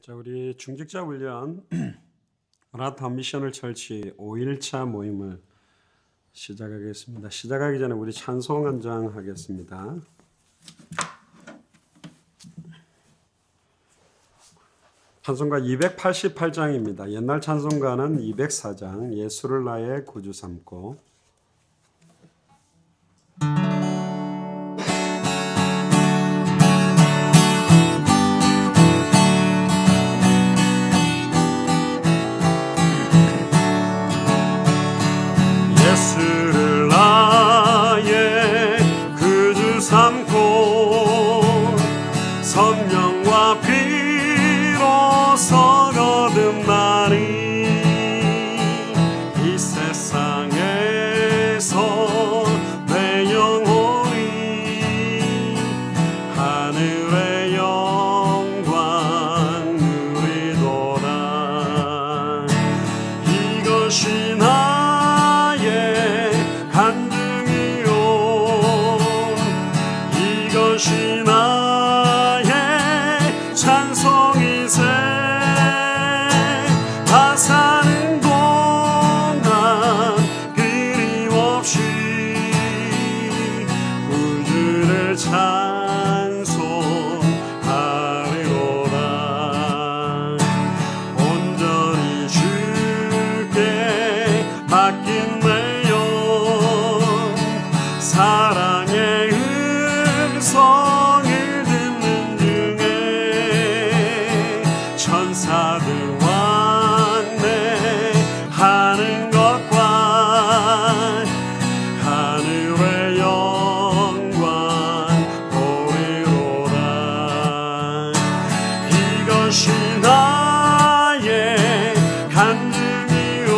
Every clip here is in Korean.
자, 우리 중직자 훈련 마라톤 미션을 철치 5일차 모임을 시작하겠습니다. 시작하기 전에 우리 찬송 한 장 하겠습니다. 찬송가 288장입니다. 옛날 찬송가는 204장 예수를 나의 구주 삼고. 예수를 나의 구주 삼고 성령과 피로서 거듭나니 이 세상에서 내 영혼이 하늘의 영광 누리도다. 이것이 이것이 나의 찬송이세. 다 사는 동안 끊임없이 구주를 찬송하리로다. 온전히 주께 맡긴 내 영 사랑의 성을 듣는 중에 천사들 왕래하는 것과 하늘의 영광 보리로다. 이것이 나의 간증이요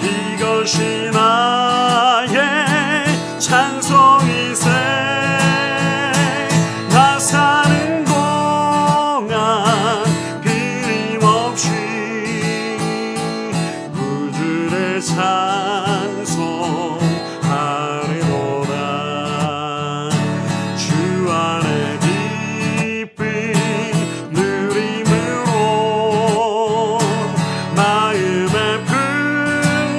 이것이 나의 찬송이세. 나 사는 동안 끊임없이 구주를 찬송하리로다. 주 안에 기쁨 누림으로 마음의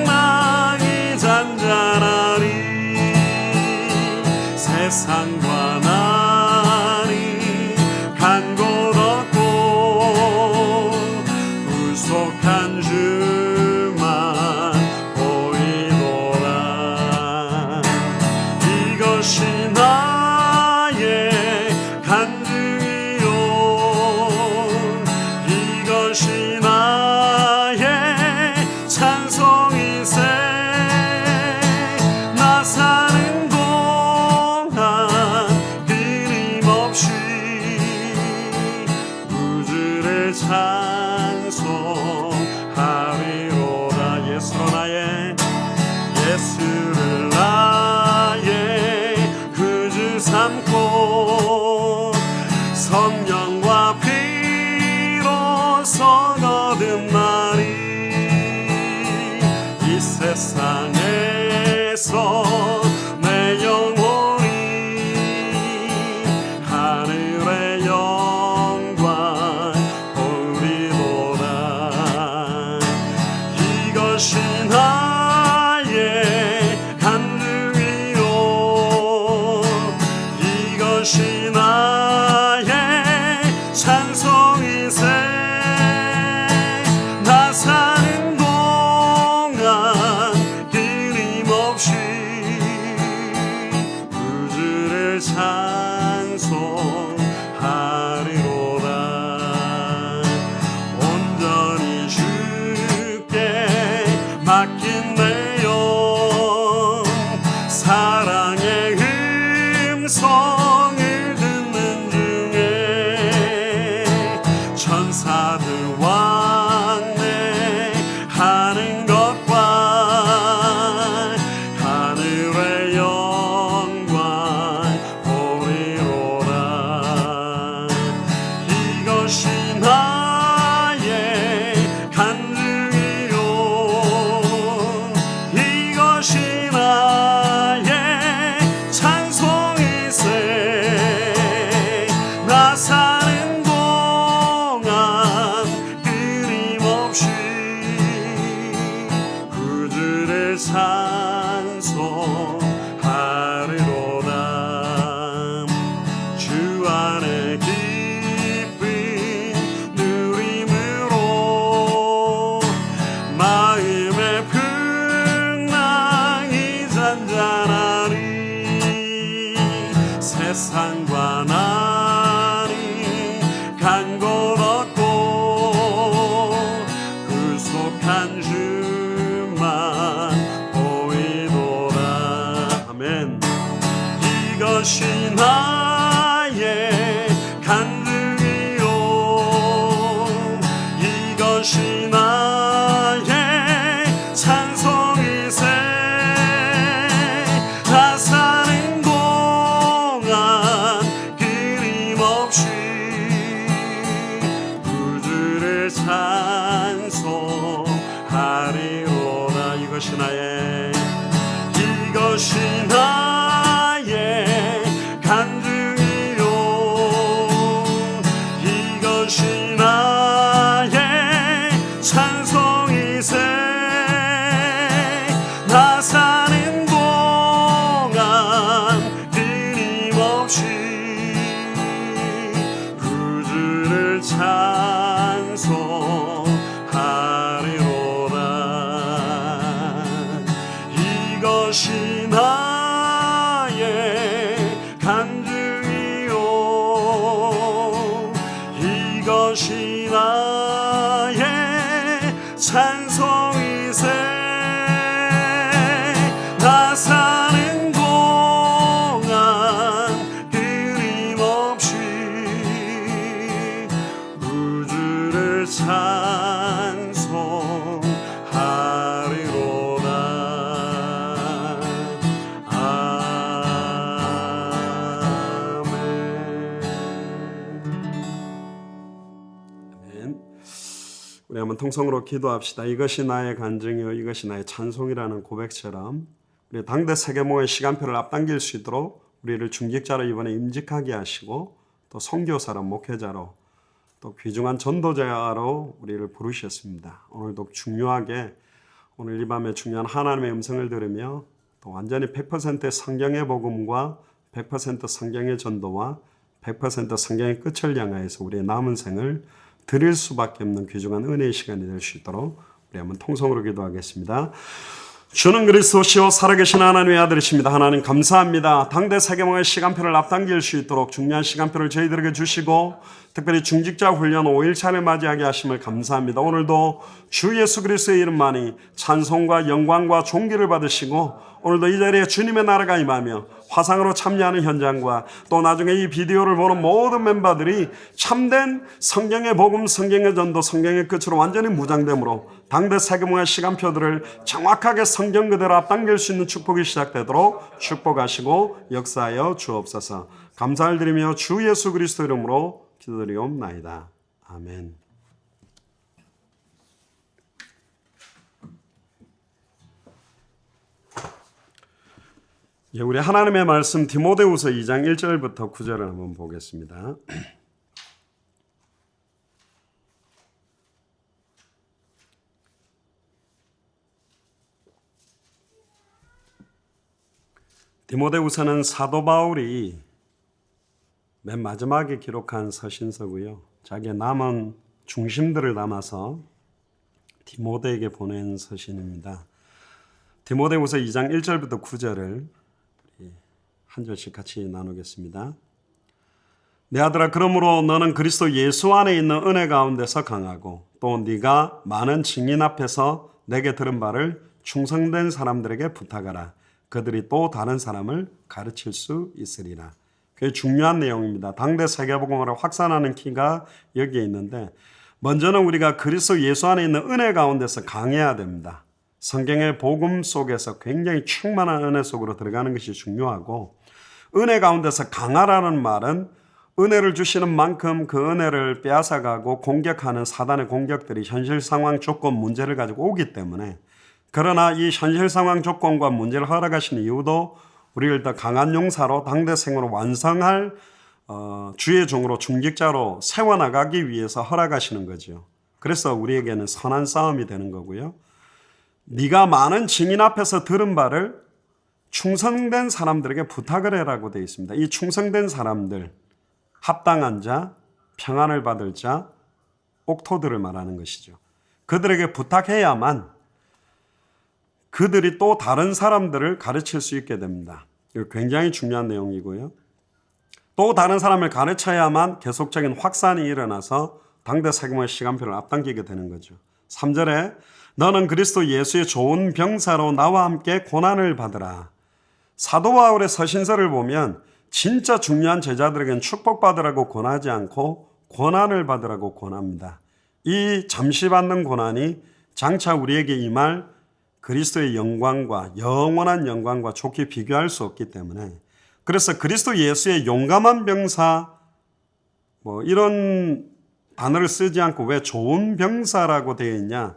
풍랑이 잔잔하리. 세상과 나니 간 곳 없고 구속한 주만 보이노라. 이것이 나의 간증이요 이것이 나의 찬송이세. 나 사는 끊임없이 구주를 찬송하리로다. 예수를 나의 구주 삼고 성령과 피로서 거듭나니 이 세상에서 내 영혼이 하늘의 영광 보리로다. 이것이 나의 간증이요 이것이 나의 찬송이세. 나 사는 동안 찬송하리로다. 이것이 나의 간증이요, 이것이 나의 찬송이세. 나 사는 동안 끊임없이 구주를 찬송하리로다. 이것이 나의 간증이요, 이것이 나의 찬송이세. 나 사는 동안 끊임없이 구주를 찬송하리로다. 아멘. 우리 한번 통성으로 기도합시다. 이것이 나의 간증이요, 이것이 나의 찬송이라는 고백처럼 우리 당대 세계모의 시간표를 앞당길 수 있도록 우리를 중직자로 이번에 임직하게 하시고, 또 선교사로, 목회자로, 또 귀중한 전도자로 우리를 부르셨습니다. 오늘도 중요하게 오늘 이 밤에 중요한 하나님의 음성을 들으며 또 완전히 100% 성경의 복음과 100% 성경의 전도와 100% 성경의 끝을 향하여서 우리의 남은 생을 드릴 수밖에 없는 귀중한 은혜의 시간이 될 수 있도록 우리 한번 통성으로 기도하겠습니다. 주는 그리스도시요 살아계신 하나님의 아들이십니다. 하나님 감사합니다. 당대 세계모의 시간표를 앞당길 수 있도록 중요한 시간표를 저희들에게 주시고, 특별히 중직자 훈련 5일차를 맞이하게 하심을 감사합니다. 오늘도 주 예수 그리스도의 이름만이 찬송과 영광과 존귀를 받으시고, 오늘도 이 자리에 주님의 나라가 임하며 화상으로 참여하는 현장과 또 나중에 이 비디오를 보는 모든 멤버들이 참된 성경의 복음, 성경의 전도, 성경의 끝으로 완전히 무장됨으로 당대 세계모의 시간표들을 정확하게 성경 그대로 앞당길 수 있는 축복이 시작되도록 축복하시고 역사하여 주옵소서. 감사를 드리며 주 예수 그리스도 이름으로 기도드리옵나이다. 아멘. 우리 하나님의 말씀 디모데후서 2장 1절부터 9절을 한번 보겠습니다. 디모데후서는 사도 바울이 맨 마지막에 기록한 서신서고요. 자기의 남은 중심들을 담아서 디모데에게 보낸 서신입니다. 디모데후서 2장 1절부터 9절을 한 절씩 같이 나누겠습니다. 내 아들아, 그러므로 너는 그리스도 예수 안에 있는 은혜 가운데서 강하고 또 네가 많은 증인 앞에서 내게 들은 바를 충성된 사람들에게 부탁하라. 그들이 또 다른 사람을 가르칠 수 있으리라. 그게 중요한 내용입니다. 당대 세계복음화를 확산하는 키가 여기에 있는데, 먼저는 우리가 그리스도 예수 안에 있는 은혜 가운데서 강해야 됩니다. 성경의 복음 속에서 굉장히 충만한 은혜 속으로 들어가는 것이 중요하고, 은혜 가운데서 강하라는 말은 은혜를 주시는 만큼 그 은혜를 빼앗아가고 공격하는 사단의 공격들이 현실 상황, 조건, 문제를 가지고 오기 때문에, 그러나 이 현실 상황, 조건과 문제를 허락하시는 이유도 우리를 더 강한 용사로 당대 생으로 완성할 주의 종으로 중직자로 세워나가기 위해서 허락하시는 거죠. 그래서 우리에게는 선한 싸움이 되는 거고요. 네가 많은 증인 앞에서 들은 바를 충성된 사람들에게 부탁을 해라고 되어 있습니다. 이 충성된 사람들, 합당한 자, 평안을 받을 자, 옥토들을 말하는 것이죠. 그들에게 부탁해야만 그들이 또 다른 사람들을 가르칠 수 있게 됩니다. 이거 굉장히 중요한 내용이고요. 또 다른 사람을 가르쳐야만 계속적인 확산이 일어나서 당대 세계모의 시간표를 앞당기게 되는 거죠. 3절에 너는 그리스도 예수의 좋은 병사로 나와 함께 고난을 받으라. 사도 바울의 서신서를 보면 진짜 중요한 제자들에게는 축복받으라고 권하지 않고 고난을 받으라고 권합니다. 이 잠시 받는 고난이 장차 우리에게 임할 그리스도의 영광과 영원한 영광과 좋게 비교할 수 없기 때문에, 그래서 그리스도 예수의 용감한 병사 이런 단어를 쓰지 않고 왜 좋은 병사라고 되어 있냐?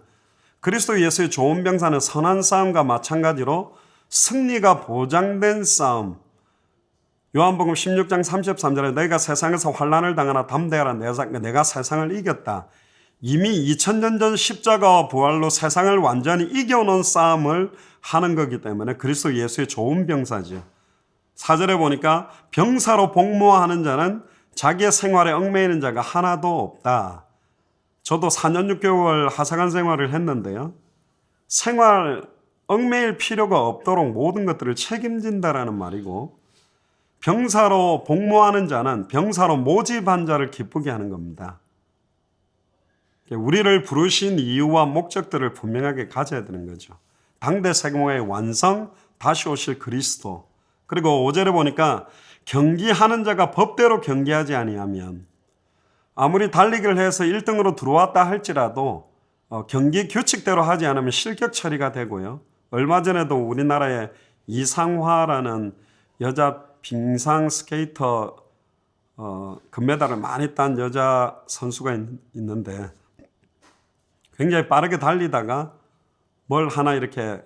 그리스도 예수의 좋은 병사는 선한 싸움과 마찬가지로 승리가 보장된 싸움. 요한복음 16장 33절에 너희가 세상에서 환난을 당하나 담대하라 내가 세상을 이겼다. 이미 2000년 전 십자가와 부활로 세상을 완전히 이겨놓은 싸움을 하는 거기 때문에 그리스도 예수의 좋은 병사죠. 4절에 보니까 병사로 복무하는 자는 자기의 생활에 얽매이는 자가 하나도 없다. 저도 4년 6개월 하사관 생활을 했는데요. 생활 얽매일 필요가 없도록 모든 것들을 책임진다라는 말이고, 병사로 복무하는 자는 병사로 모집한 자를 기쁘게 하는 겁니다. 우리를 부르신 이유와 목적들을 분명하게 가져야 되는 거죠. 당대 세계의 완성, 다시 오실 그리스도. 그리고 5절에 보니까 경기하는 자가 법대로 경기하지 아니하면, 아무리 달리기를 해서 1등으로 들어왔다 할지라도 경기 규칙대로 하지 않으면 실격 처리가 되고요. 얼마 전에도 우리나라에 이상화라는 여자 빙상 스케이터 금메달을 많이 딴 여자 선수가 있는데 굉장히 빠르게 달리다가 뭘 하나 이렇게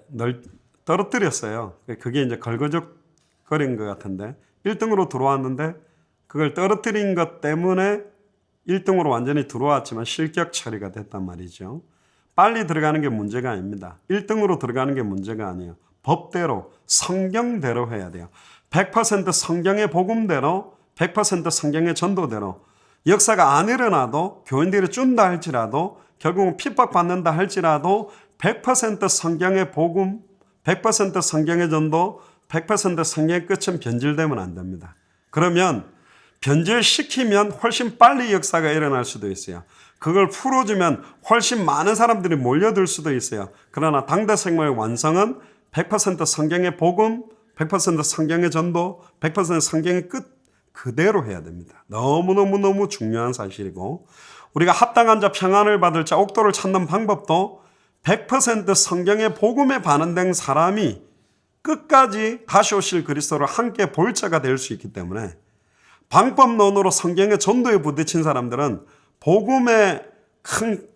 떨어뜨렸어요. 그게 이제 걸거적거린 것 같은데 1등으로 들어왔는데 그걸 떨어뜨린 것 때문에 1등으로 완전히 들어왔지만 실격 처리가 됐단 말이죠. 빨리 들어가는 게 문제가 아닙니다. 1등으로 들어가는 게 문제가 아니에요. 법대로, 성경대로 해야 돼요. 100% 성경의 복음대로, 100% 성경의 전도대로. 역사가 안 일어나도 교인들이 준다 할지라도 결국은 핍박받는다 할지라도 100% 성경의 복음, 100% 성경의 전도, 100% 성경의 끝은 변질되면 안 됩니다. 그러면 변질시키면 훨씬 빨리 역사가 일어날 수도 있어요. 그걸 풀어주면 훨씬 많은 사람들이 몰려들 수도 있어요. 그러나 당대 생명의 완성은 100% 성경의 복음, 100% 성경의 전도, 100% 성경의 끝 그대로 해야 됩니다. 너무너무 중요한 사실이고, 우리가 합당한 자, 평안을 받을 자, 옥도를 찾는 방법도 100% 성경의 복음에 반응된 사람이 끝까지 다시 오실 그리스도를 함께 볼 자가 될 수 있기 때문에, 방법론으로 성경의 전도에 부딪힌 사람들은 복음의 큰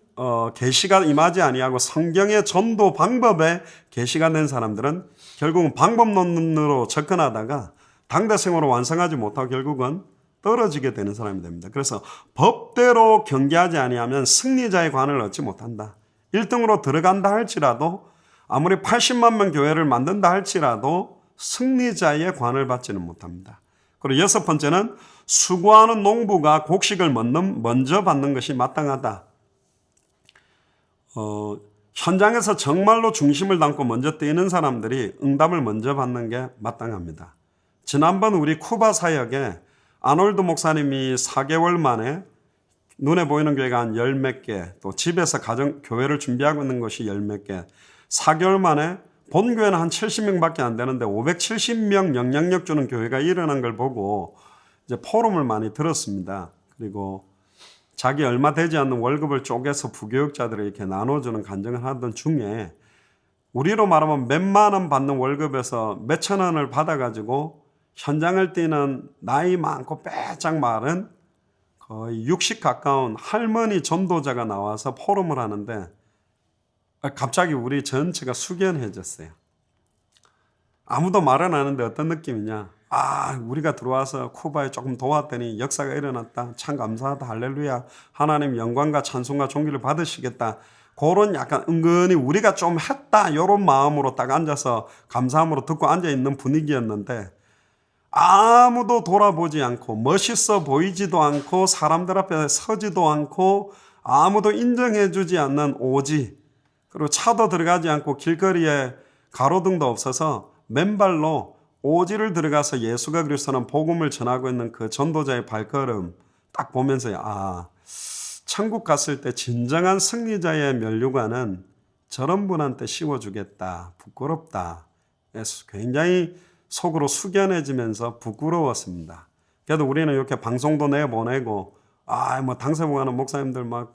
계시가 임하지 아니하고 성경의 전도 방법에 계시가 된 사람들은 결국은 방법론으로 접근하다가 당대생으로 완성하지 못하고 결국은 떨어지게 되는 사람이 됩니다. 그래서 법대로 경기하지 아니하면 승리자의 관을 얻지 못한다. 1등으로 들어간다 할지라도, 아무리 80만 명 교회를 만든다 할지라도 승리자의 관을 받지는 못합니다. 그리고 6번째는 수고하는 농부가 곡식을 먼저 받는 것이 마땅하다. 현장에서 정말로 중심을 담고 먼저 뛰는 사람들이 응답을 먼저 받는 게 마땅합니다. 지난번 우리 쿠바 사역에 아놀드 목사님이 4개월 만에 눈에 보이는 교회가 한 10몇 개, 또 집에서 교회를 준비하고 있는 것이 10몇 개, 4개월 만에 본 교회는 한 70명밖에 안 되는데 570명 영향력 주는 교회가 일어난 걸 보고 이제 포럼을 많이 들었습니다. 그리고 자기 얼마 되지 않는 월급을 쪼개서 부교육자들을 이렇게 나눠주는 간증을 하던 중에 우리로 말하면 몇만 원 받는 월급에서 몇천 원을 받아가지고 현장을 뛰는 나이 많고 빼짝 마른 거의 60 가까운 할머니 전도자가 나와서 포럼을 하는데 갑자기 우리 전체가 숙연해졌어요. 아무도 말은 안 하는데 어떤 느낌이냐. 우리가 들어와서 쿠바에 조금 도왔더니 역사가 일어났다. 참 감사하다. 할렐루야. 하나님 영광과 찬송과 존귀를 받으시겠다. 그런 약간 은근히 우리가 좀 했다. 이런 마음으로 딱 앉아서 감사함으로 듣고 앉아있는 분위기였는데 아무도 돌아보지 않고 멋있어 보이지도 않고 사람들 앞에 서지도 않고 아무도 인정해주지 않는 오지, 그리고 차도 들어가지 않고 길거리에 가로등도 없어서 맨발로 오지를 들어가서 예수가 그리스도는 복음을 전하고 있는 그 전도자의 발걸음 딱 보면서 천국 갔을 때 진정한 승리자의 면류관은 저런 분한테 씌워주겠다. 부끄럽다. 굉장히 속으로 숙연해지면서 부끄러웠습니다. 그래도 우리는 이렇게 방송도 내보내고 당세복하는 목사님들 막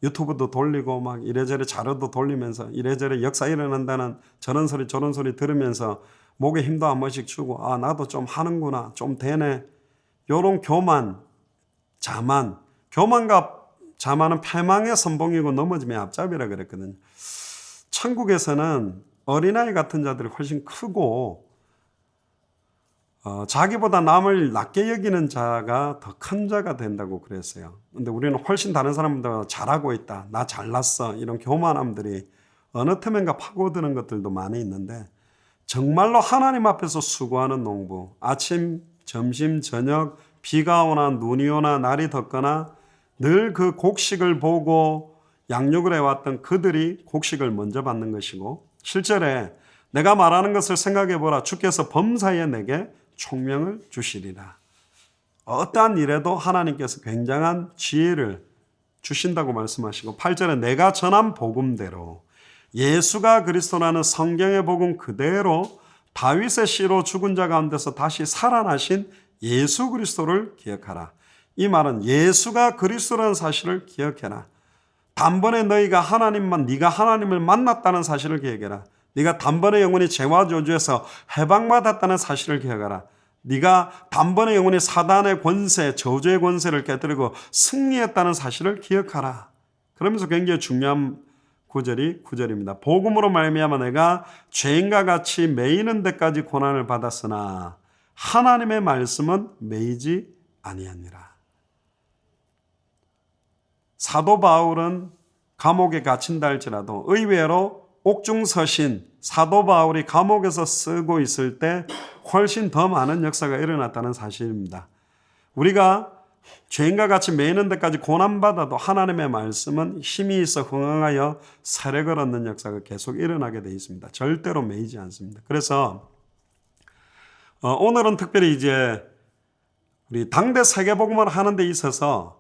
유튜브도 돌리고 막 이래저래 자료도 돌리면서 이래저래 역사 일어난다는 저런 소리 저런 소리 들으면서 목에 힘도 한 번씩 주고 나도 좀 하는구나, 좀 되네, 요런 교만, 자만, 교만과 자만은 패망의 선봉이고 넘어지면 앞잡이라 그랬거든요. 천국에서는 어린아이 같은 자들이 훨씬 크고 자기보다 남을 낮게 여기는 자가 더 큰 자가 된다고 그랬어요. 근데 우리는 훨씬 다른 사람보다 잘하고 있다, 나 잘났어, 이런 교만함들이 어느 틈엔가 파고드는 것들도 많이 있는데, 정말로 하나님 앞에서 수고하는 농부, 아침, 점심, 저녁, 비가 오나 눈이 오나 날이 덥거나 늘 그 곡식을 보고 양육을 해왔던 그들이 곡식을 먼저 받는 것이고, 7절에 내가 말하는 것을 생각해보라. 주께서 범사에 내게 총명을 주시리라. 어떠한 일에도 하나님께서 굉장한 지혜를 주신다고 말씀하시고, 8절에 내가 전한 복음대로, 예수가 그리스도라는 성경의 복음 그대로 다윗의 씨로 죽은 자 가운데서 다시 살아나신 예수 그리스도를 기억하라. 이 말은 예수가 그리스도라는 사실을 기억해라. 단번에 네가 하나님을 만났다는 사실을 기억해라. 네가 단번에 영원히 죄와 저주에서 해방받았다는 사실을 기억하라. 네가 단번에 영원히 사단의 권세, 저주의 권세를 깨뜨리고 승리했다는 사실을 기억하라. 그러면서 굉장히 중요한 구절이 9절입니다. 복음으로 말미암아 내가 죄인과 같이 매이는 데까지 고난을 받았으나 하나님의 말씀은 매이지 아니하니라. 사도 바울은 감옥에 갇힌다 할지라도 의외로 옥중서신 사도 바울이 감옥에서 쓰고 있을 때 훨씬 더 많은 역사가 일어났다는 사실입니다. 우리가 죄인과 같이 매이는 데까지 고난받아도 하나님의 말씀은 힘이 있어 흥황하여 세력을 얻는 역사가 계속 일어나게 되어 있습니다. 절대로 매이지 않습니다. 그래서 오늘은 특별히 이제 우리 당대 세계복음을 하는 데 있어서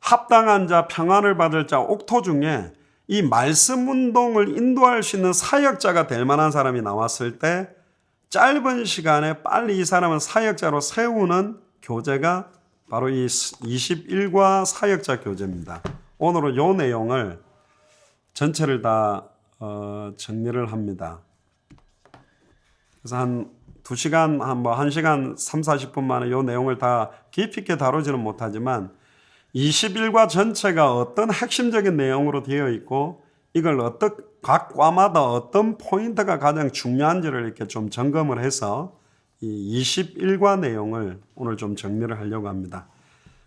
합당한 자, 평안을 받을 자, 옥토 중에 이 말씀 운동을 인도할 수 있는 사역자가 될 만한 사람이 나왔을 때 짧은 시간에 빨리 이 사람을 사역자로 세우는 교재가 바로 이 21과 사역자 교재입니다. 오늘은 이 내용을 전체를 다 정리를 합니다. 그래서 한 2시간, 한 1시간 3, 40분 만에 이 내용을 다 깊이 있게 다루지는 못하지만 21과 전체가 어떤 핵심적인 내용으로 되어 있고 이걸 각 과마다 어떤 포인트가 가장 중요한지를 이렇게 좀 점검을 해서 이 21과 내용을 오늘 좀 정리를 하려고 합니다.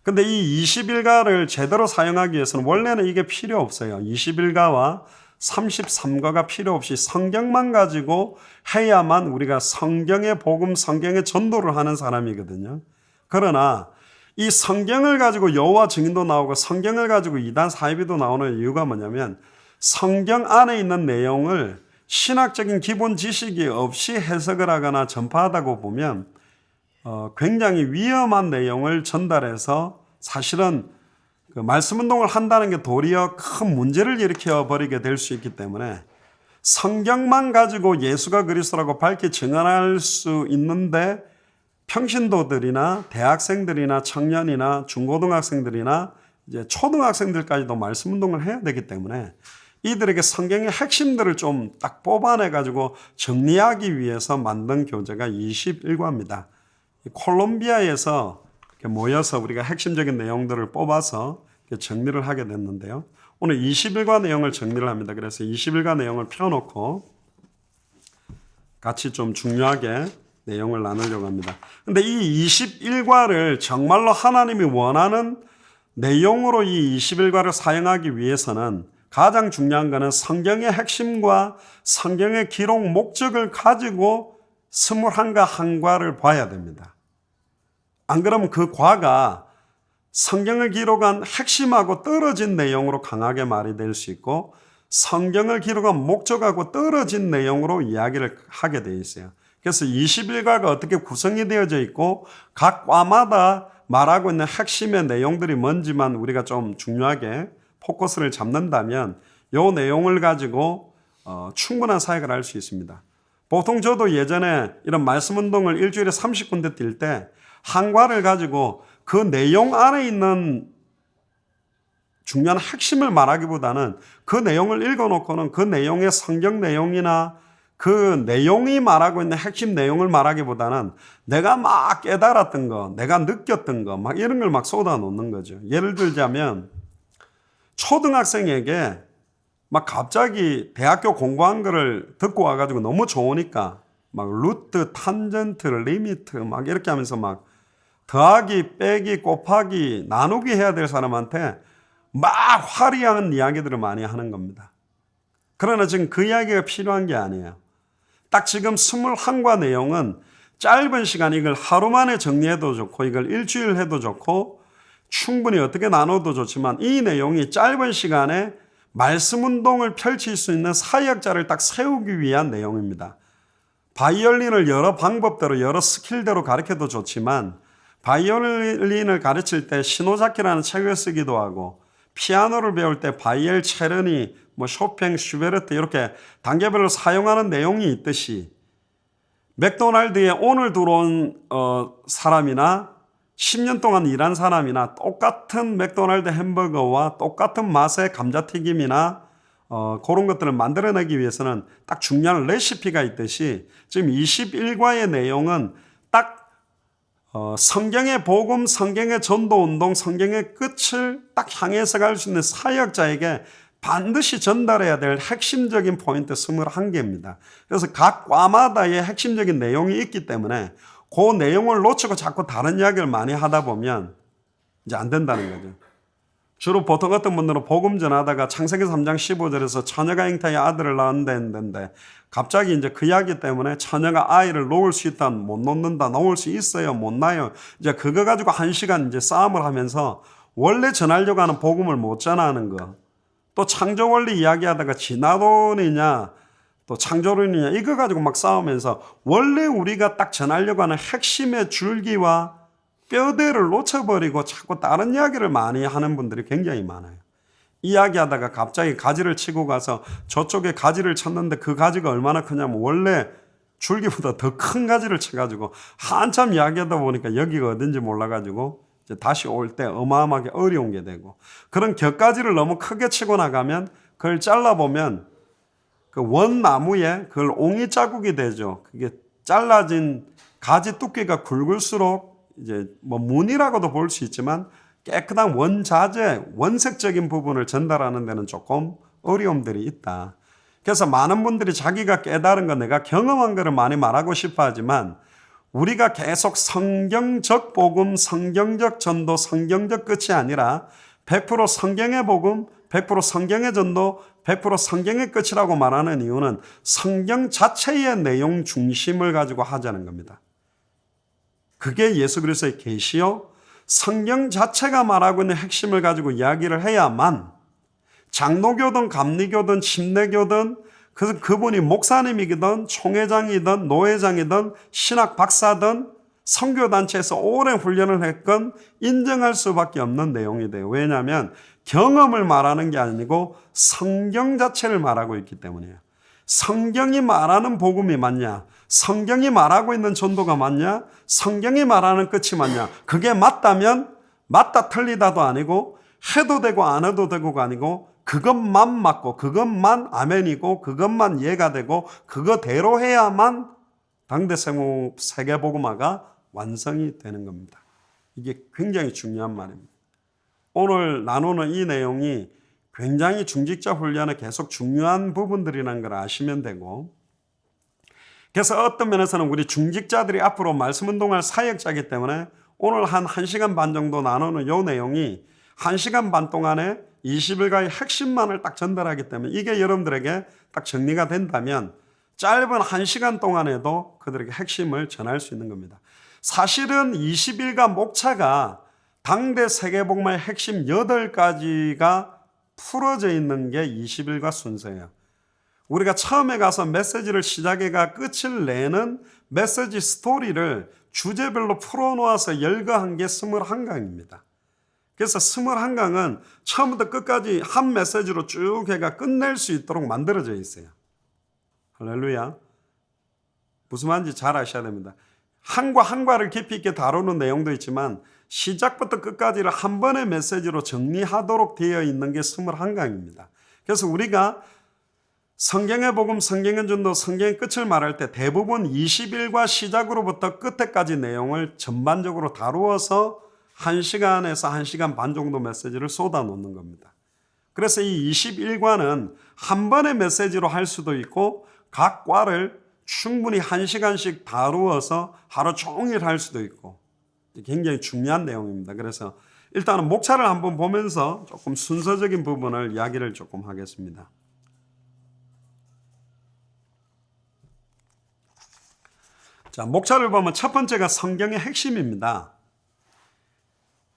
근데 이 21가를 제대로 사용하기 위해서는 원래는 이게 필요 없어요. 21가와 33가가 필요 없이 성경만 가지고 해야만 우리가 성경의 복음, 성경의 전도를 하는 사람이거든요. 그러나 이 성경을 가지고 여호와 증인도 나오고 성경을 가지고 이단 사이비도 나오는 이유가 뭐냐면 성경 안에 있는 내용을 신학적인 기본 지식이 없이 해석을 하거나 전파하다고 보면 굉장히 위험한 내용을 전달해서 사실은 그 말씀 운동을 한다는 게 도리어 큰 문제를 일으켜 버리게 될 수 있기 때문에 성경만 가지고 예수가 그리스도라고 밝히 증언할 수 있는데 평신도들이나 대학생들이나 청년이나 중고등학생들이나 이제 초등학생들까지도 말씀 운동을 해야 되기 때문에 이들에게 성경의 핵심들을 좀 딱 뽑아내 가지고 정리하기 위해서 만든 교재가 21과입니다. 콜롬비아에서 이렇게 모여서 우리가 핵심적인 내용들을 뽑아서 정리를 하게 됐는데요. 오늘 21과 내용을 정리를 합니다. 그래서 21과 내용을 펴놓고 같이 좀 중요하게 내용을 나누려고 합니다. 근데 이 21과를 정말로 하나님이 원하는 내용으로 이 21과를 사용하기 위해서는 가장 중요한 것은 성경의 핵심과 성경의 기록 목적을 가지고 21과 한 과를 봐야 됩니다. 안 그러면 그 과가 성경을 기록한 핵심하고 떨어진 내용으로 강하게 말이 될 수 있고 성경을 기록한 목적하고 떨어진 내용으로 이야기를 하게 되어 있어요. 그래서 21과가 어떻게 구성이 되어져 있고 각 과마다 말하고 있는 핵심의 내용들이 뭔지만 우리가 좀 중요하게 포커스를 잡는다면 이 내용을 가지고 충분한 사역을 할 수 있습니다. 보통 저도 예전에 이런 말씀 운동을 일주일에 30군데 뛸 때 한 과를 가지고 그 내용 안에 있는 중요한 핵심을 말하기보다는 그 내용을 읽어놓고는 그 내용의 성경 내용이나 그 내용이 말하고 있는 핵심 내용을 말하기보다는 내가 막 깨달았던 거, 내가 느꼈던 거, 막 이런 걸 막 쏟아놓는 거죠. 예를 들자면 초등학생에게 막 갑자기 대학교 공부한 거를 듣고 와가지고 너무 좋으니까 막 루트, 탄젠트, 리미트 막 이렇게 하면서 막 더하기, 빼기, 곱하기, 나누기 해야 될 사람한테 막 화려한 이야기들을 많이 하는 겁니다. 그러나 지금 그 이야기가 필요한 게 아니에요. 딱 지금 21과 내용은 짧은 시간 이걸 하루 만에 정리해도 좋고 이걸 일주일 해도 좋고 충분히 어떻게 나눠도 좋지만 이 내용이 짧은 시간에 말씀 운동을 펼칠 수 있는 사역자를 딱 세우기 위한 내용입니다. 바이올린을 여러 방법대로 여러 스킬대로 가르쳐도 좋지만 바이올린을 가르칠 때 시노자키라는 책을 쓰기도 하고 피아노를 배울 때 바이엘, 체르니, 쇼팽, 슈베르트 이렇게 단계별로 사용하는 내용이 있듯이 맥도날드에 오늘 들어온 사람이나 10년 동안 일한 사람이나 똑같은 맥도날드 햄버거와 똑같은 맛의 감자튀김이나 그런 것들을 만들어내기 위해서는 딱 중요한 레시피가 있듯이 지금 21과의 내용은 딱 성경의 복음, 성경의 전도운동, 성경의 끝을 딱 향해서 갈 수 있는 사역자에게 반드시 전달해야 될 핵심적인 포인트 21개입니다. 그래서 각 과마다의 핵심적인 내용이 있기 때문에 그 내용을 놓치고 자꾸 다른 이야기를 많이 하다 보면 이제 안 된다는 거죠. 주로 보통 같은 분들은 복음 전하다가 창세기 3장 15절에서 처녀가 잉타의 아들을 낳는다는데 갑자기 이제 그 이야기 때문에 처녀가 아이를 놓을 수 있다, 못 놓는다, 놓을 수 있어요, 못 나요. 이제 그거 가지고 1시간 이제 싸움을 하면서 원래 전하려고 하는 복음을 못 전하는 거. 또 창조 원리 이야기하다가 진화론이냐 또 창조론이냐 이거 가지고 막 싸우면서 원래 우리가 딱 전하려고 하는 핵심의 줄기와 뼈대를 놓쳐버리고 자꾸 다른 이야기를 많이 하는 분들이 굉장히 많아요. 이야기하다가 갑자기 가지를 치고 가서 저쪽에 가지를 쳤는데 그 가지가 얼마나 크냐면 원래 줄기보다 더 큰 가지를 쳐가지고 한참 이야기하다 보니까 여기가 어딘지 몰라가지고 이제 다시 올 때 어마어마하게 어려운 게 되고 그런 곁가지를 너무 크게 치고 나가면 그걸 잘라보면 그 원나무에 그걸 옹이 자국이 되죠. 그게 잘라진 가지 두께가 굵을수록 이제 무늬라고도 볼 수 있지만 깨끗한 원자재, 원색적인 부분을 전달하는 데는 조금 어려움들이 있다. 그래서 많은 분들이 자기가 깨달은 거 내가 경험한 거를 많이 말하고 싶어 하지만 우리가 계속 성경적 복음, 성경적 전도, 성경적 끝이 아니라 100% 성경의 복음, 100% 성경의 전도, 100% 성경의 끝이라고 말하는 이유는 성경 자체의 내용 중심을 가지고 하자는 겁니다. 그게 예수 그리스도의 계시요 성경 자체가 말하고 있는 핵심을 가지고 이야기를 해야만 장로교든 감리교든 침례교든 그분이 목사님이든 총회장이든 노회장이든 신학 박사든 선교단체에서 오랜 훈련을 했건 인정할 수밖에 없는 내용이 돼요. 왜냐하면 경험을 말하는 게 아니고 성경 자체를 말하고 있기 때문이에요. 성경이 말하는 복음이 맞냐? 성경이 말하고 있는 전도가 맞냐? 성경이 말하는 끝이 맞냐? 그게 맞다면 맞다 틀리다도 아니고 해도 되고 안 해도 되고가 아니고 그것만 맞고 그것만 아멘이고 그것만 예가 되고 그거대로 해야만 당대 세계복음화가 완성이 되는 겁니다. 이게 굉장히 중요한 말입니다. 오늘 나누는 이 내용이 굉장히 중직자 훈련에 계속 중요한 부분들이라는 걸 아시면 되고 그래서 어떤 면에서는 우리 중직자들이 앞으로 말씀 운동할 사역자이기 때문에 오늘 한 1시간 반 정도 나누는 이 내용이 1시간 반 동안에 20일가의 핵심만을 딱 전달하기 때문에 이게 여러분들에게 딱 정리가 된다면 짧은 1시간 동안에도 그들에게 핵심을 전할 수 있는 겁니다. 사실은 20일가 목차가 당대 세계복음의 핵심 8가지가 풀어져 있는 게 20일가 순서예요. 우리가 처음에 가서 메시지를 시작해가 끝을 내는 메시지 스토리를 주제별로 풀어놓아서 열거한 게 21강입니다. 그래서 21강은 처음부터 끝까지 한 메시지로 쭉 해가 끝낼 수 있도록 만들어져 있어요. 할렐루야. 무슨 말인지 잘 아셔야 됩니다. 한과 한과를 깊이 있게 다루는 내용도 있지만 시작부터 끝까지를 한 번의 메시지로 정리하도록 되어 있는 게 21강입니다. 그래서 우리가 성경의 복음, 성경의 전도, 성경의 끝을 말할 때 대부분 20일과 시작으로부터 끝에까지 내용을 전반적으로 다루어서 1시간에서 1시간 반 정도 메시지를 쏟아놓는 겁니다. 그래서 이 21과는 한 번의 메시지로 할 수도 있고 각 과를 충분히 1시간씩 다루어서 하루 종일 할 수도 있고 굉장히 중요한 내용입니다. 그래서 일단은 목차를 한번 보면서 조금 순서적인 부분을 이야기를 조금 하겠습니다. 자, 목차를 보면 첫 번째가 성경의 핵심입니다.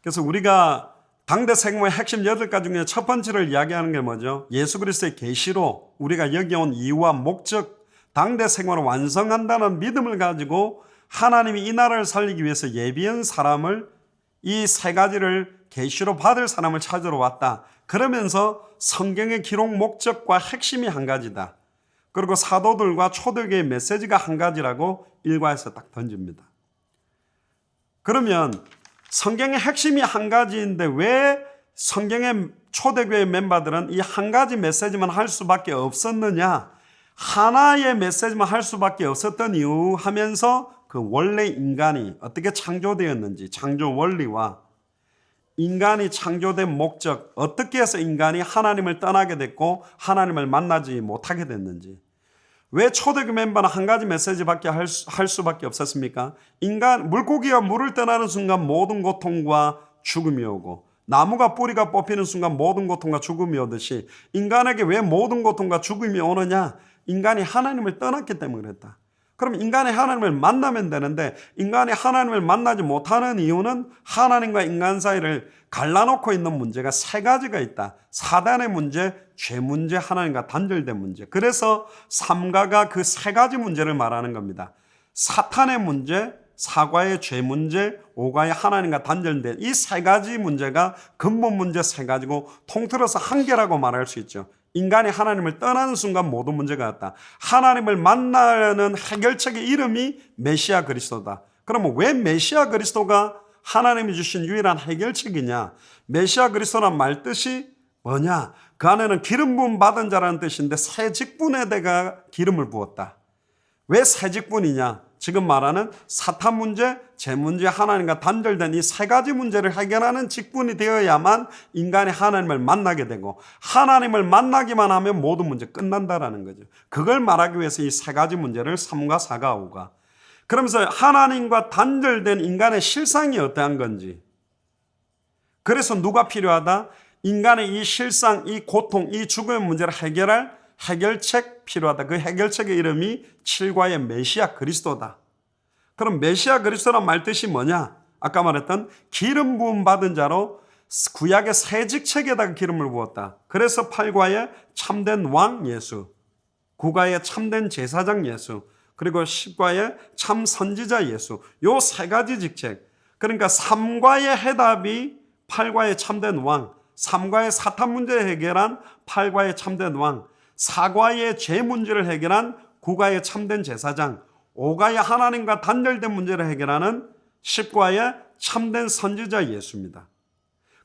그래서 우리가 당대 생모의 핵심 8가지 중에 첫 번째를 이야기하는 게 뭐죠? 예수 그리스도의 계시로 우리가 여기 온 이유와 목적, 당대 생모를 완성한다는 믿음을 가지고 하나님이 이 나라를 살리기 위해서 예비한 사람을 이 3가지를 계시로 받을 사람을 찾으러 왔다. 그러면서 성경의 기록 목적과 핵심이 한 가지다. 그리고 사도들과 초대교회의 메시지가 한 가지라고 일과에서 딱 던집니다. 그러면 성경의 핵심이 한 가지인데 왜 성경의 초대교회 멤버들은 이 한 가지 메시지만 할 수밖에 없었느냐? 하나의 메시지만 할 수밖에 없었던 이유 하면서 그 원래 인간이 어떻게 창조되었는지, 창조 원리와 인간이 창조된 목적, 어떻게 해서 인간이 하나님을 떠나게 됐고 하나님을 만나지 못하게 됐는지, 왜 초대교회 멤버는 한 가지 메시지밖에 할 수밖에 없었습니까? 인간, 물고기가 물을 떠나는 순간 모든 고통과 죽음이 오고 나무가 뿌리가 뽑히는 순간 모든 고통과 죽음이 오듯이 인간에게 왜 모든 고통과 죽음이 오느냐? 인간이 하나님을 떠났기 때문에 그랬다. 그럼 인간이 하나님을 만나면 되는데 인간이 하나님을 만나지 못하는 이유는 하나님과 인간 사이를 갈라놓고 있는 문제가 3가지가 있다. 사단의 문제, 죄 문제, 하나님과 단절된 문제. 그래서 삼가가 그 3가지 문제를 말하는 겁니다. 사탄의 문제, 사과의 죄 문제, 오가의 하나님과 단절된 이 3가지 문제가 근본 문제 3가지고 통틀어서 한 개라고 말할 수 있죠. 인간이 하나님을 떠나는 순간 모든 문제가 왔다. 하나님을 만나는 해결책의 이름이 메시아 그리스도다. 그러면 왜 메시아 그리스도가 하나님이 주신 유일한 해결책이냐? 메시아 그리스도란 말 뜻이 뭐냐? 그 안에는 기름 부음 받은 자라는 뜻인데 새 직분에다가 기름을 부었다. 왜 새 직분이냐? 지금 말하는 사탄 문제, 죄 문제, 하나님과 단절된 이 3가지 문제를 해결하는 직분이 되어야만 인간이 하나님을 만나게 되고 하나님을 만나기만 하면 모든 문제 끝난다라는 거죠. 그걸 말하기 위해서 이 3가지 문제를 3과 4가 5가. 그러면서 하나님과 단절된 인간의 실상이 어떠한 건지. 그래서 누가 필요하다? 인간의 이 실상, 이 고통, 이 죽음의 문제를 해결할 해결책 필요하다. 그 해결책의 이름이 7과의 메시아 그리스도다. 그럼 메시아 그리스도란 말 뜻이 뭐냐? 아까 말했던 기름 부음 받은 자로 구약의 새 직책에다가 기름을 부었다. 그래서 8과의 참된 왕 예수, 9과의 참된 제사장 예수, 그리고 10과의 참 선지자 예수. 요 3가지 직책. 그러니까 3과의 해답이 8과의 참된 왕, 3과의 사탄 문제 해결한 8과의 참된 왕, 4과의 죄 문제를 해결한 9과의 참된 제사장, 5과의 하나님과 단절된 문제를 해결하는 10과의 참된 선지자 예수입니다.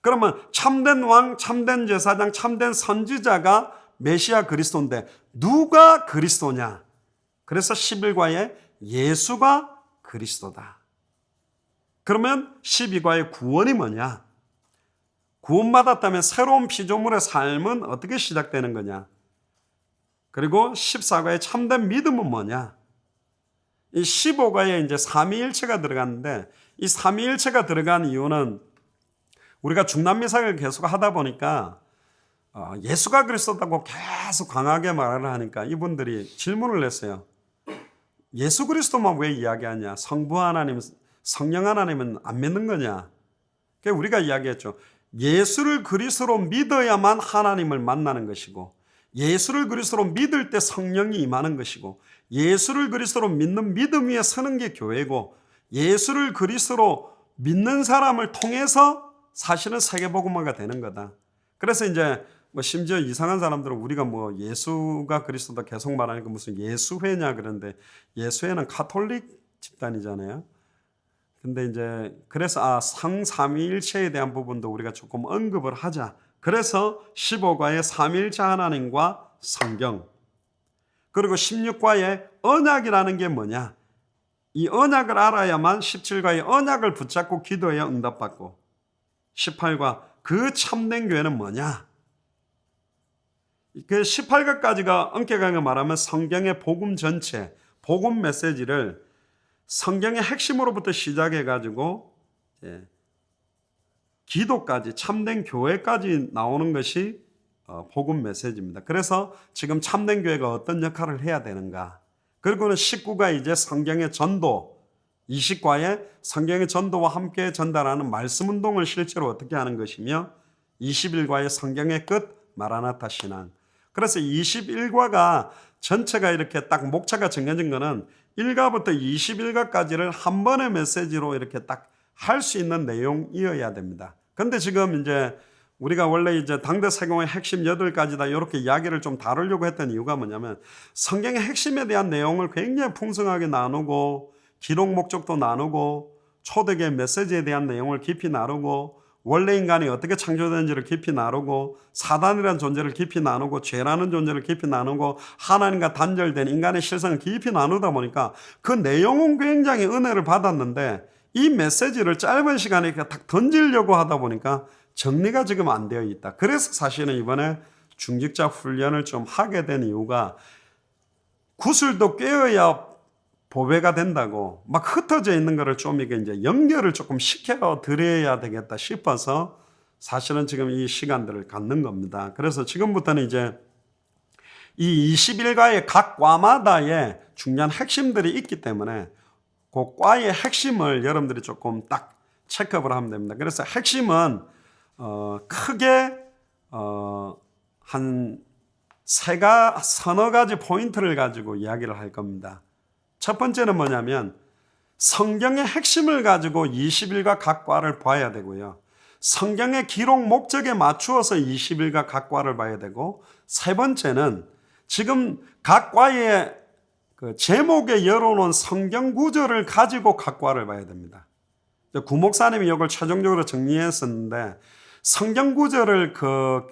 그러면 참된 왕, 참된 제사장, 참된 선지자가 메시아 그리스도인데 누가 그리스도냐? 그래서 11과의 예수가 그리스도다. 그러면 12과의 구원이 뭐냐? 구원받았다면 새로운 피조물의 삶은 어떻게 시작되는 거냐? 그리고 14과의 참된 믿음은 뭐냐? 이 15과에 이제 삼위일체가 들어갔는데 이 삼위일체가 들어간 이유는 우리가 중남미사역을 계속 하다 보니까 예수가 그리스도다고 계속 강하게 말을 하니까 이분들이 질문을 했어요. 예수 그리스도만 왜 이야기하냐? 성부 하나님, 성령 하나님은 안 믿는 거냐? 그러니까 우리가 이야기했죠. 예수를 그리스도로 믿어야만 하나님을 만나는 것이고 예수를 그리스도로 믿을 때 성령이 임하는 것이고 예수를 그리스도로 믿는 믿음 위에 서는 게 교회고 예수를 그리스도로 믿는 사람을 통해서 사실은 세계복음화가 되는 거다. 그래서 이제 뭐 심지어 이상한 사람들은 우리가 뭐 예수가 그리스도다 계속 말하니까 무슨 예수회냐 그런데 예수회는 가톨릭 집단이잖아요. 근데 이제 그래서 성삼위일체에 대한 부분도 우리가 조금 언급을 하자. 그래서 15과의 삼위일체 하나님과 성경, 그리고 16과의 언약이라는 게 뭐냐? 이 언약을 알아야만 17과의 언약을 붙잡고 기도해야 응답받고 18과 그 참된 교회는 뭐냐? 그 18과까지가 엄격하게 말하면 성경의 복음 전체, 복음 메시지를 성경의 핵심으로부터 시작해가지고 기도까지 참된 교회까지 나오는 것이 복음 메시지입니다. 그래서 지금 참된 교회가 어떤 역할을 해야 되는가? 그리고는 19가 이제 성경의 전도, 20과의 성경의 전도와 함께 전달하는 말씀 운동을 실제로 어떻게 하는 것이며 21과의 성경의 끝, 마라나타 신앙. 그래서 21과가 전체가 이렇게 딱 목차가 정해진 거는 1과부터 21과까지를 한 번의 메시지로 이렇게 딱 할 수 있는 내용이어야 됩니다. 근데 지금 이제 우리가 원래 이제 당대 세공의 핵심 8가지다 이렇게 이야기를 좀 다루려고 했던 이유가 뭐냐면 성경의 핵심에 대한 내용을 굉장히 풍성하게 나누고 기록 목적도 나누고 초대교회 메시지에 대한 내용을 깊이 나누고 원래 인간이 어떻게 창조된지를 깊이 나누고 사단이라는 존재를 깊이 나누고 죄라는 존재를 깊이 나누고 하나님과 단절된 인간의 실상을 깊이 나누다 보니까 그 내용은 굉장히 은혜를 받았는데 이 메시지를 짧은 시간에 이렇게 딱 던지려고 하다 보니까 정리가 지금 안 되어 있다. 그래서 사실은 이번에 중직자 훈련을 좀 하게 된 이유가 구슬도 꿰어야 보배가 된다고 막 흩어져 있는 거를 좀 이게 이제 연결을 조금 시켜 드려야 되겠다 싶어서 사실은 지금 이 시간들을 갖는 겁니다. 그래서 지금부터는 이제 이 21과의 각 과마다의 중요한 핵심들이 있기 때문에 그 과의 핵심을 여러분들이 조금 딱 체크업을 하면 됩니다. 그래서 핵심은 크게 한 서너 가지 포인트를 가지고 이야기를 할 겁니다. 첫 번째는 뭐냐면 성경의 핵심을 가지고 21과 각 과를 봐야 되고요. 성경의 기록 목적에 맞추어서 21과 각 과를 봐야 되고 세 번째는 지금 각 과의 그 제목에 열어놓은 성경 구절을 가지고 각 과를 봐야 됩니다. 구 목사님이 이걸 최종적으로 정리했었는데 성경 구절을 그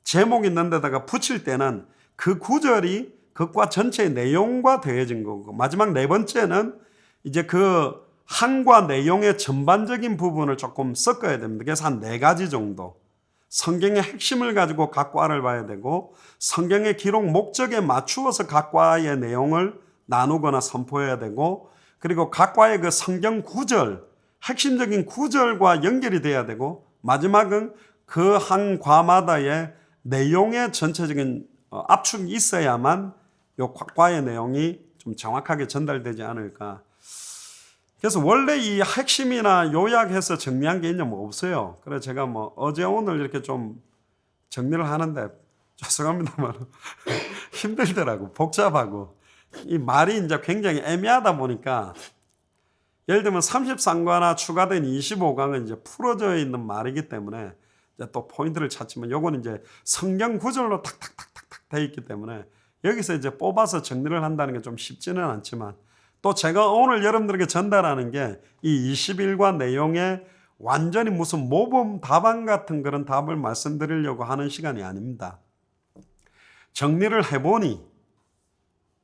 제목 있는 데다가 붙일 때는 그 구절이 그 과 전체의 내용과 더해진 거고 마지막 네 번째는 이제 그 한과 내용의 전반적인 부분을 조금 섞어야 됩니다. 그래서 한 4가지 정도 성경의 핵심을 가지고 각 과를 봐야 되고 성경의 기록 목적에 맞추어서 각 과의 내용을 나누거나 선포해야 되고 그리고 각 과의 그 성경 구절 핵심적인 구절과 연결이 돼야 되고 마지막은 그 한 과마다의 내용의 전체적인 압축이 있어야만 이 과의 내용이 좀 정확하게 전달되지 않을까. 그래서 원래 이 핵심이나 요약해서 정리한 게 있냐면 없어요. 그래서 제가 뭐 어제 오늘 이렇게 좀 정리를 하는데 죄송합니다만 힘들더라고. 복잡하고 이 말이 이제 굉장히 애매하다 보니까 예를 들면 33과나 추가된 25강은 이제 풀어져 있는 말이기 때문에 이제 또 포인트를 찾지만 요거는 이제 성경 구절로 탁탁탁탁탁 돼 있기 때문에 여기서 이제 뽑아서 정리를 한다는 게 좀 쉽지는 않지만 또 제가 오늘 여러분들에게 전달하는 게 이 21과 내용에 완전히 무슨 모범 답안 같은 그런 답을 말씀드리려고 하는 시간이 아닙니다. 정리를 해보니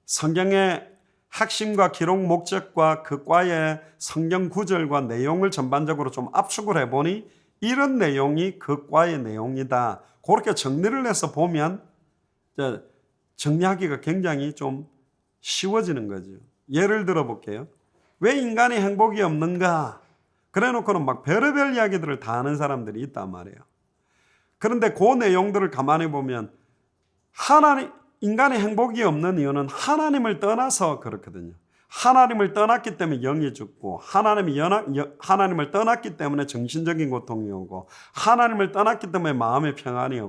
성경의 핵심과 기록 목적과 그 과의 성경 구절과 내용을 전반적으로 좀 압축을 해보니 이런 내용이 그 과의 내용이다. 그렇게 정리를 해서 보면 정리하기가 굉장히 좀 쉬워지는 거죠. 예를 들어 볼게요. 왜 인간이 행복이 없는가? 그래 놓고는 막 별의별 이야기들을 다 하는 사람들이 있단 말이에요. 그런데 그 내용들을 가만히 보면 인간의 행복이 없는 이유는 하나님을 떠나서 그렇거든요. 하나님을 떠났기 때문에 영이 죽고 하나님을 떠났기 때문에 정신적인 고통이 오고 하나님을 떠났기 때문에 마음의 평안이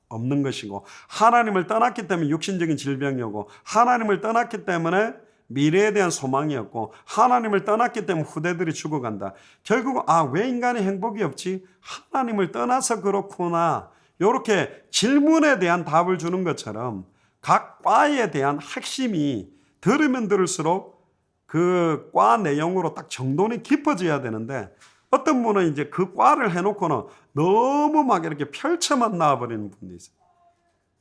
없는 것이고 하나님을 떠났기 때문에 육신적인 질병이 오고 하나님을 떠났기 때문에 미래에 대한 소망이 없고 하나님을 떠났기 때문에 후대들이 죽어간다. 결국 왜 인간이 행복이 없지? 하나님을 떠나서 그렇구나. 이렇게 질문에 대한 답을 주는 것처럼 각 과에 대한 핵심이 들으면 들을수록 그 과 내용으로 딱 정돈이 깊어져야 되는데 어떤 분은 이제 그 과를 해놓고는 너무 막 이렇게 펼쳐만 나와버리는 분이 있어요.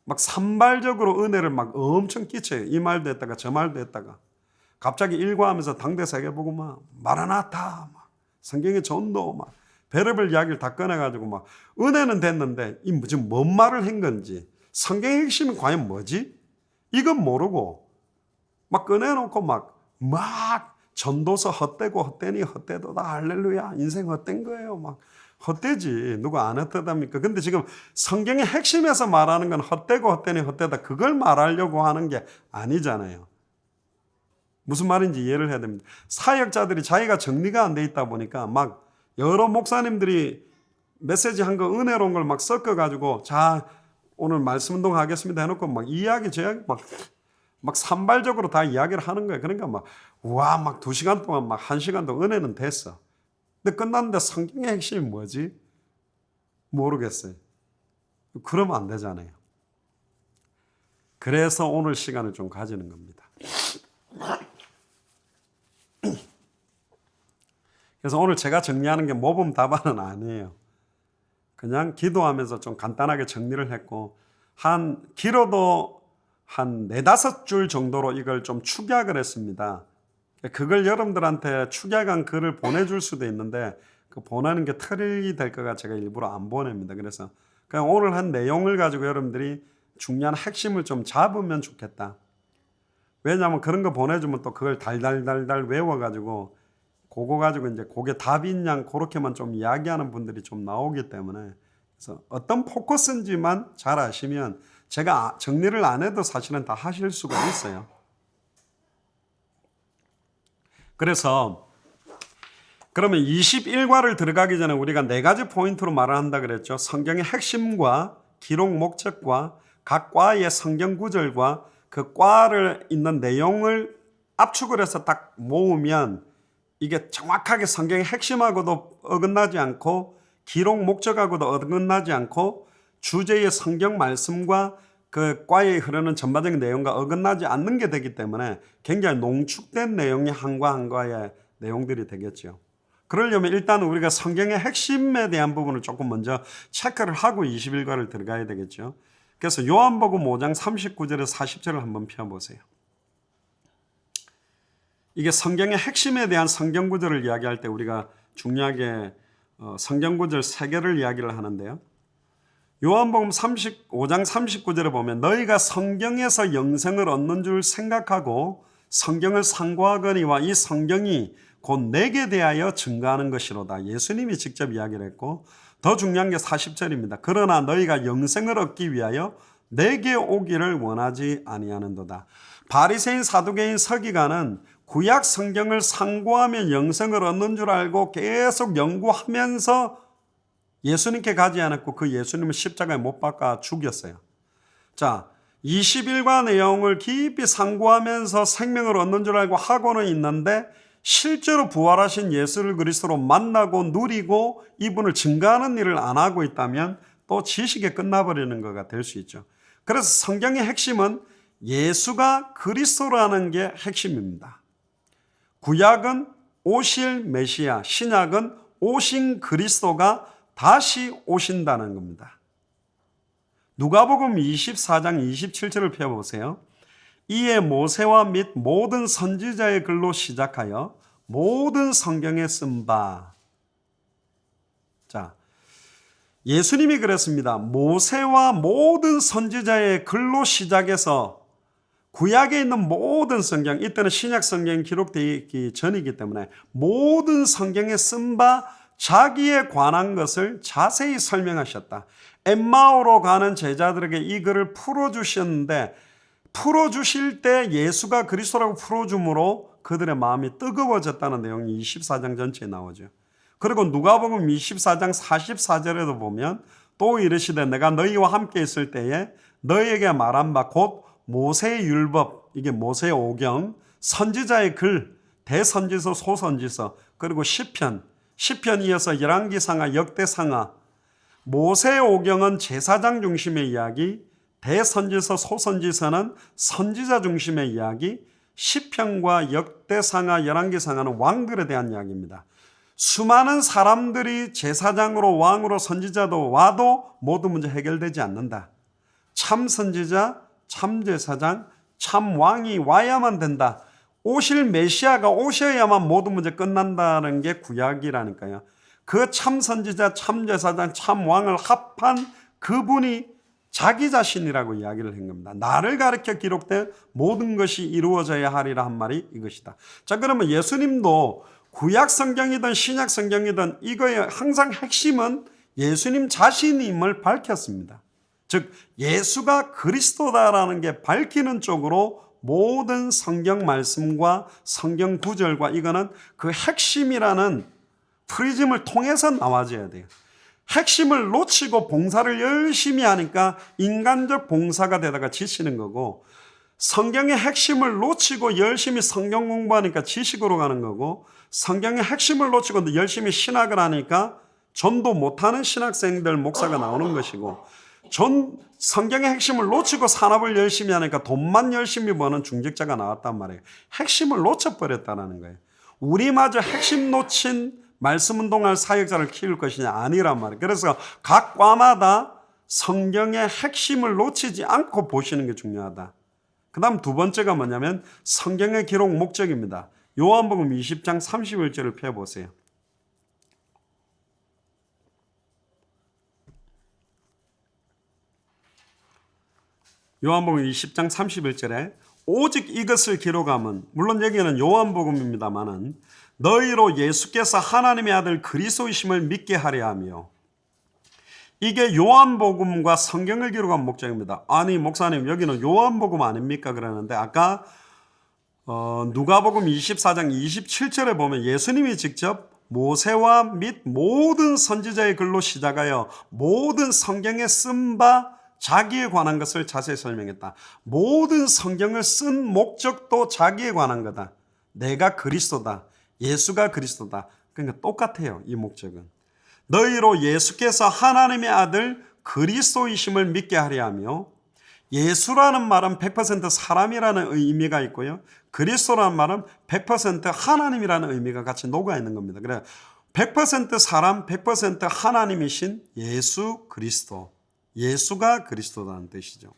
막 산발적으로 은혜를 막 엄청 끼쳐요. 이 말도 했다가 저 말도 했다가 갑자기 일과하면서 당대 세계 보고 막 마라나타 막 성경의 전도 막 별의별 이야기를 다 꺼내가지고 막 은혜는 됐는데 이 지금 뭔 말을 한 건지 성경의 핵심이 과연 뭐지? 이건 모르고 막 꺼내놓고 막 전도서 헛되고 헛되니 헛되도다 할렐루야 인생 헛된 거예요. 막 헛되지 누가 안 헛되답니까? 근데 지금 성경의 핵심에서 말하는 건 헛되고 헛되니 헛되다 그걸 말하려고 하는 게 아니잖아요. 무슨 말인지 이해를 해야 됩니다. 사역자들이 자기가 정리가 안 돼 있다 보니까 막 여러 목사님들이 메시지 한 거 은혜로운 걸 막 섞어가지고 자 오늘 말씀 운동 하겠습니다 해놓고 막 이야기 저야기 막 산발적으로 다 이야기를 하는 거예요. 그러니까 막 와 막 2시간 동안 막 1시간 동안 은혜는 됐어. 근데 끝났는데 성경의 핵심이 뭐지? 모르겠어요. 그러면 안 되잖아요. 그래서 오늘 시간을 좀 가지는 겁니다. 그래서 오늘 제가 정리하는 게 모범 답안은 아니에요. 그냥 기도하면서 좀 간단하게 정리를 했고 길어도 한 4-5줄 정도로 이걸 좀 축약을 했습니다. 그걸 여러분들한테 축약한 글을 보내줄 수도 있는데 그 보내는 게 틀이 될 거가 제가 일부러 안 보냅니다. 그래서 그냥 오늘 한 내용을 가지고 여러분들이 중요한 핵심을 좀 잡으면 좋겠다. 왜냐하면 그런 거 보내주면 또 그걸 달달달달 외워가지고 그거 가지고 이제 그게 답인 양 그렇게만 좀 이야기하는 분들이 좀 나오기 때문에 그래서 어떤 포커스인지만 잘 아시면 제가 정리를 안 해도 사실은 다 하실 수가 있어요. 그래서 그러면 21과를 들어가기 전에 우리가 4가지 포인트로 말을 한다 그랬죠. 성경의 핵심과 기록 목적과 각 과의 성경 구절과 그 과를 있는 내용을 압축을 해서 딱 모으면 이게 정확하게 성경의 핵심하고도 어긋나지 않고 기록 목적하고도 어긋나지 않고 주제의 성경 말씀과 그 과에 흐르는 전반적인 내용과 어긋나지 않는 게 되기 때문에 굉장히 농축된 내용이 한과 한과의 내용들이 되겠죠. 그러려면 일단 우리가 성경의 핵심에 대한 부분을 조금 먼저 체크를 하고 21과를 들어가야 되겠죠. 그래서 요한복음 5장 39절에서 40절을 한번 펴보세요. 이게 성경의 핵심에 대한 성경 구절을 이야기할 때 우리가 중요하게 성경 구절 3개를 이야기를 하는데요. 요한복음 5장 39절에 보면 너희가 성경에서 영생을 얻는 줄 생각하고 성경을 상고하거니와 이 성경이 곧 내게 대하여 증거하는 것이로다. 예수님이 직접 이야기를 했고 더 중요한 게 40절입니다. 그러나 너희가 영생을 얻기 위하여 내게 오기를 원하지 아니하는도다. 바리새인 사두개인 서기관은 구약 성경을 상고하면 영생을 얻는 줄 알고 계속 연구하면서 예수님께 가지 않았고 그 예수님을 십자가에 못 박아 죽였어요. 자, 21과 내용을 깊이 상고하면서 생명을 얻는 줄 알고 하고는 있는데 실제로 부활하신 예수를 그리스도로 만나고 누리고 이분을 증거하는 일을 안 하고 있다면 또 지식에 끝나버리는 거가 될 수 있죠. 그래서 성경의 핵심은 예수가 그리스도라는 게 핵심입니다. 구약은 오실 메시아, 신약은 오신 그리스도가 다시 오신다는 겁니다. 누가복음 24장 27절을 펴보세요. 이에 모세와 및 모든 선지자의 글로 시작하여 모든 성경에 쓴 바. 자, 예수님이 그랬습니다. 모세와 모든 선지자의 글로 시작해서 구약에 있는 모든 성경, 이때는 신약 성경이 기록되기 전이기 때문에 모든 성경에 쓴 바 자기에 관한 것을 자세히 설명하셨다. 엠마오로 가는 제자들에게 이 글을 풀어주셨는데 풀어주실 때 예수가 그리스도라고 풀어줌으로 그들의 마음이 뜨거워졌다는 내용이 24장 전체에 나오죠. 그리고 누가복음 24장 44절에도 보면 또 이르시되 내가 너희와 함께 있을 때에 너희에게 말한 바 곧 모세의 율법, 이게 모세의 오경, 선지자의 글, 대선지서, 소선지서, 그리고 시편 이어서 열왕기상하, 역대상하, 모세의 오경은 제사장 중심의 이야기, 대선지서, 소선지서는 선지자 중심의 이야기, 시편과 역대상하, 열왕기상하는 왕들에 대한 이야기입니다. 수많은 사람들이 제사장으로 왕으로 선지자도 와도 모든 문제 해결되지 않는다. 참 선지자, 참 제사장, 참 왕이 와야만 된다. 오실 메시아가 오셔야만 모든 문제 끝난다는 게 구약이라니까요. 그 참 선지자, 참 제사장, 참 왕을 합한 그분이 자기 자신이라고 이야기를 한 겁니다. 나를 가리켜 기록된 모든 것이 이루어져야 하리라 한 말이 이것이다. 자, 그러면 예수님도 구약 성경이든 신약 성경이든 이거의 항상 핵심은 예수님 자신임을 밝혔습니다. 즉 예수가 그리스도다라는 게 밝히는 쪽으로 모든 성경 말씀과 성경 구절과 이거는 그 핵심이라는 프리즘을 통해서 나와줘야 돼요. 핵심을 놓치고 봉사를 열심히 하니까 인간적 봉사가 되다가 지치는 거고, 성경의 핵심을 놓치고 열심히 성경 공부하니까 지식으로 가는 거고, 성경의 핵심을 놓치고 열심히 신학을 하니까 전도 못하는 신학생들 목사가 나오는 것이고, 성경의 핵심을 놓치고 산업을 열심히 하니까 돈만 열심히 버는 중직자가 나왔단 말이에요. 핵심을 놓쳐버렸다는 거예요. 우리마저 핵심 놓친 말씀 운동할 사역자를 키울 것이냐 아니란 말이에요. 그래서 각 과마다 성경의 핵심을 놓치지 않고 보시는 게 중요하다. 그 다음 두 번째가 뭐냐면 성경의 기록 목적입니다. 요한복음 20장 31절을 펴보세요. 요한복음 20장 31절에 오직 이것을 기록함은, 물론 여기는 요한복음입니다마는 너희로 예수께서 하나님의 아들 그리스도이심을 믿게 하려 하며, 이게 요한복음과 성경을 기록한 목적입니다. 아니 목사님 여기는 요한복음 아닙니까? 그러는데 아까 누가복음 24장 27절에 보면 예수님이 직접 모세와 및 모든 선지자의 글로 시작하여 모든 성경에 쓴 바 자기에 관한 것을 자세히 설명했다. 모든 성경을 쓴 목적도 자기에 관한 거다. 내가 그리스도다. 예수가 그리스도다. 그러니까 똑같아요. 이 목적은. 너희로 예수께서 하나님의 아들 그리스도이심을 믿게 하려 하며, 예수라는 말은 100% 사람이라는 의미가 있고요. 그리스도라는 말은 100% 하나님이라는 의미가 같이 녹아 있는 겁니다. 그래서 100% 사람, 100% 하나님이신 예수 그리스도. 예수가 그리스도라는 뜻이죠.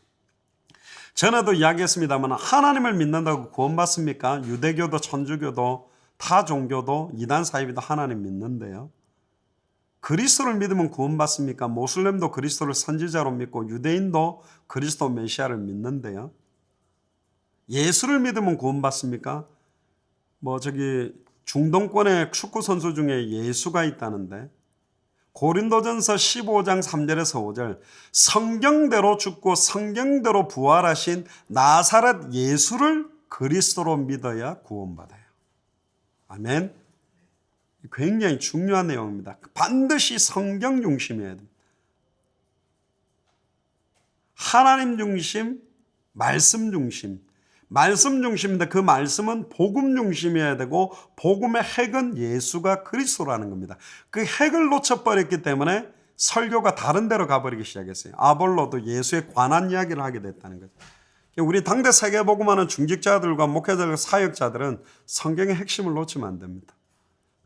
전에도 이야기했습니다만 하나님을 믿는다고 구원받습니까? 유대교도 천주교도 타 종교도 이단 사이비도 하나님 믿는데요. 그리스도를 믿으면 구원받습니까? 모슬렘도 그리스도를 선지자로 믿고 유대인도 그리스도 메시아를 믿는데요. 예수를 믿으면 구원받습니까? 중동권의 축구 선수 중에 예수가 있다는데, 고린도전서 15장 3절에서 5절 성경대로 죽고 성경대로 부활하신 나사렛 예수를 그리스도로 믿어야 구원받아요. 아멘. 굉장히 중요한 내용입니다. 반드시 성경 중심이어야 됩니다. 하나님 중심, 말씀 중심. 말씀 중심인데 그 말씀은 복음 중심이어야 되고, 복음의 핵은 예수가 그리스도라는 겁니다. 그 핵을 놓쳐버렸기 때문에 설교가 다른 데로 가버리기 시작했어요. 아볼로도 예수에 관한 이야기를 하게 됐다는 거죠. 우리 당대 세계복음하는 중직자들과 목회자들, 사역자들은 성경의 핵심을 놓치면 안 됩니다.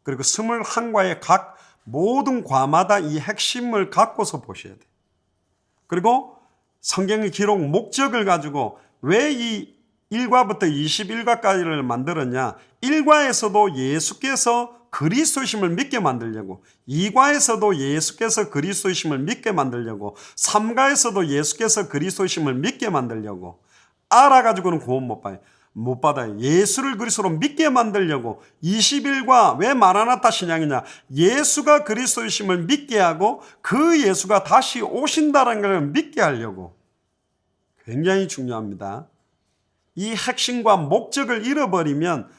그리고 21과의 각 모든 과마다 이 핵심을 갖고서 보셔야 돼요. 그리고 성경의 기록 목적을 가지고 왜 이 1과부터 21과까지를 만들었냐. 1과에서도 예수께서 그리스도이심을 믿게 만들려고, 2과에서도 예수께서 그리스도이심을 믿게 만들려고, 3과에서도 예수께서 그리스도이심을 믿게 만들려고. 알아가지고는 구원 못 받아요. 예수를 그리스도로 믿게 만들려고. 21과 왜 마라나타 신앙이냐. 예수가 그리스도이심을 믿게 하고 그 예수가 다시 오신다는 걸 믿게 하려고. 굉장히 중요합니다. 이 핵심과 목적을 잃어버리면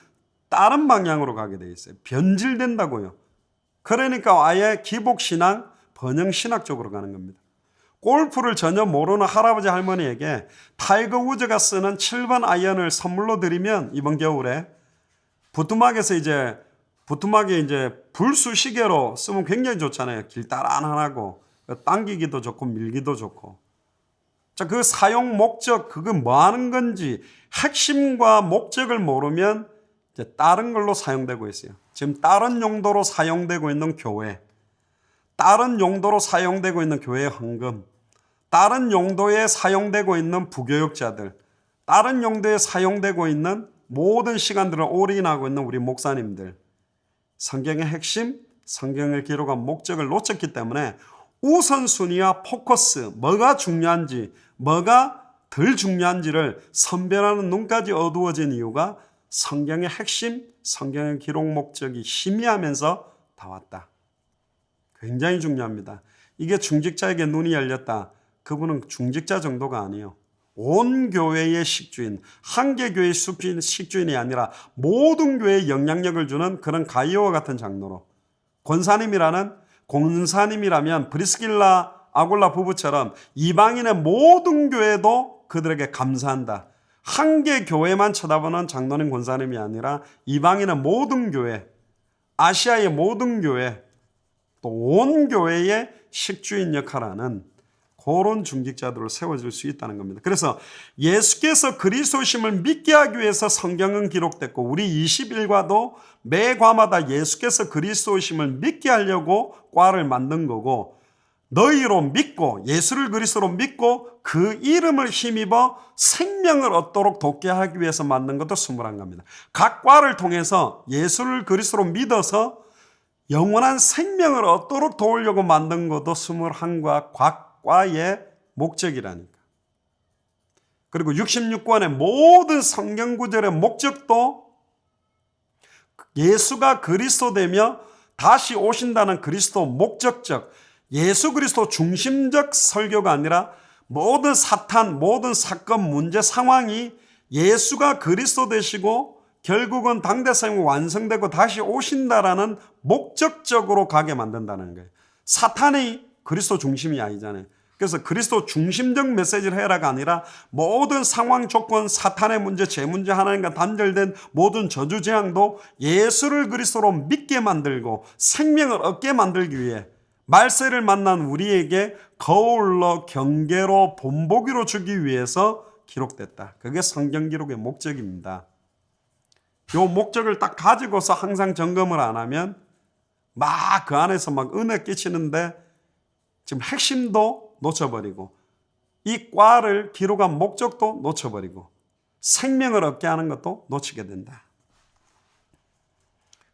다른 방향으로 가게 돼 있어요. 변질된다고요. 그러니까 아예 기복신앙, 번영신학 쪽으로 가는 겁니다. 골프를 전혀 모르는 할아버지 할머니에게 타이거 우즈가 쓰는 7번 아이언을 선물로 드리면 이번 겨울에 부뚜막에 불수 시계로 쓰면 굉장히 좋잖아요. 길다란하고 당기기도 좋고 밀기도 좋고. 자, 그 사용 목적, 그거 뭐 하는 건지 핵심과 목적을 모르면 이제 다른 걸로 사용되고 있어요. 지금 다른 용도로 사용되고 있는 교회, 다른 용도로 사용되고 있는 교회의 헌금, 다른 용도에 사용되고 있는 부교육자들, 다른 용도에 사용되고 있는 모든 시간들을 올인하고 있는 우리 목사님들, 성경의 핵심, 성경을 기록한 목적을 놓쳤기 때문에 우선순위와 포커스, 뭐가 중요한지, 뭐가 덜 중요한지를 선별하는 눈까지 어두워진 이유가 성경의 핵심, 성경의 기록 목적이 희미하면서 다 왔다. 굉장히 중요합니다. 이게 중직자에게 눈이 열렸다. 그분은 중직자 정도가 아니에요. 온 교회의 식주인, 한 개 교회의 식주인이 아니라 모든 교회에 영향력을 주는 그런 가이오와 같은 장로로, 권사님이라면 브리스길라 아굴라 부부처럼 이방인의 모든 교회도 그들에게 감사한다. 한 개 교회만 쳐다보는 장로님 권사님이 아니라 이방인의 모든 교회, 아시아의 모든 교회, 또 온 교회의 식주인 역할하는 그런 중직자들을 세워질 수 있다는 겁니다. 그래서 예수께서 그리스도심을 믿게 하기 위해서 성경은 기록됐고, 우리 21과도 매 과마다 예수께서 그리스도심을 믿게 하려고 과를 만든 거고, 너희로 믿고 예수를 그리스도로 믿고 그 이름을 힘입어 생명을 얻도록 돕게 하기 위해서 만든 것도 21과입니다. 각 과를 통해서 예수를 그리스도로 믿어서 영원한 생명을 얻도록 도우려고 만든 것도 21과 각 과의 목적이라니까. 그리고 66권의 모든 성경 구절의 목적도 예수가 그리스도 되며 다시 오신다는 그리스도 목적적, 예수 그리스도 중심적 설교가 아니라 모든 사탄, 모든 사건, 문제, 상황이 예수가 그리스도 되시고 결국은 당대성이 완성되고 다시 오신다라는 목적적으로 가게 만든다는 거예요. 사탄이 그리스도 중심이 아니잖아요. 그래서 그리스도 중심적 메시지를 해라가 아니라 모든 상황, 조건, 사탄의 문제, 제 문제, 하나님과 단절된 모든 저주 재앙도 예수를 그리스도로 믿게 만들고 생명을 얻게 만들기 위해 말세를 만난 우리에게 거울로, 경계로, 본보기로 주기 위해서 기록됐다. 그게 성경 기록의 목적입니다. 이 목적을 딱 가지고서 항상 점검을 안 하면 막 그 안에서 막 은혜 끼치는데 지금 핵심도 놓쳐버리고 이 과를 기록한 목적도 놓쳐버리고 생명을 얻게 하는 것도 놓치게 된다.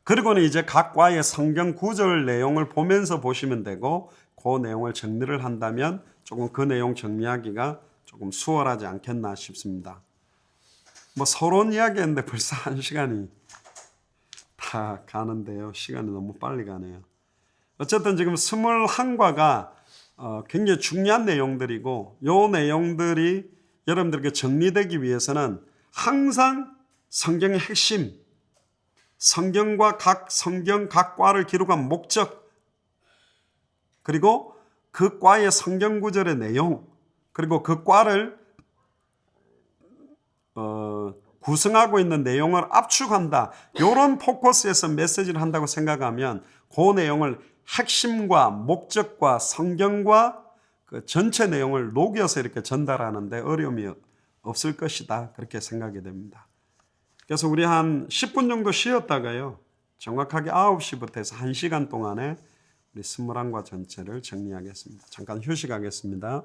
그리고는 이제 각 과의 성경 구절 내용을 보면서 보시면 되고, 그 내용을 정리를 한다면 조금 그 내용 정리하기가 조금 수월하지 않겠나 싶습니다. 뭐 서론 이야기했는데 벌써 1시간이 다 가는데요. 시간이 너무 빨리 가네요. 어쨌든 지금 21과가 굉장히 중요한 내용들이고, 이 내용들이 여러분들에게 정리되기 위해서는 항상 성경의 핵심, 성경과 성경 각 과를 기록한 목적, 그리고 그 과의 성경 구절의 내용, 그리고 그 과를 구성하고 있는 내용을 압축한다. 이런 포커스에서 메시지를 한다고 생각하면 그 내용을 핵심과 목적과 성경과 그 전체 내용을 녹여서 이렇게 전달하는데 어려움이 없을 것이다. 그렇게 생각이 됩니다. 그래서 우리 한 10분 정도 쉬었다가요, 정확하게 9시부터 해서 1시간 동안에 우리 21과 전체를 정리하겠습니다. 잠깐 휴식하겠습니다.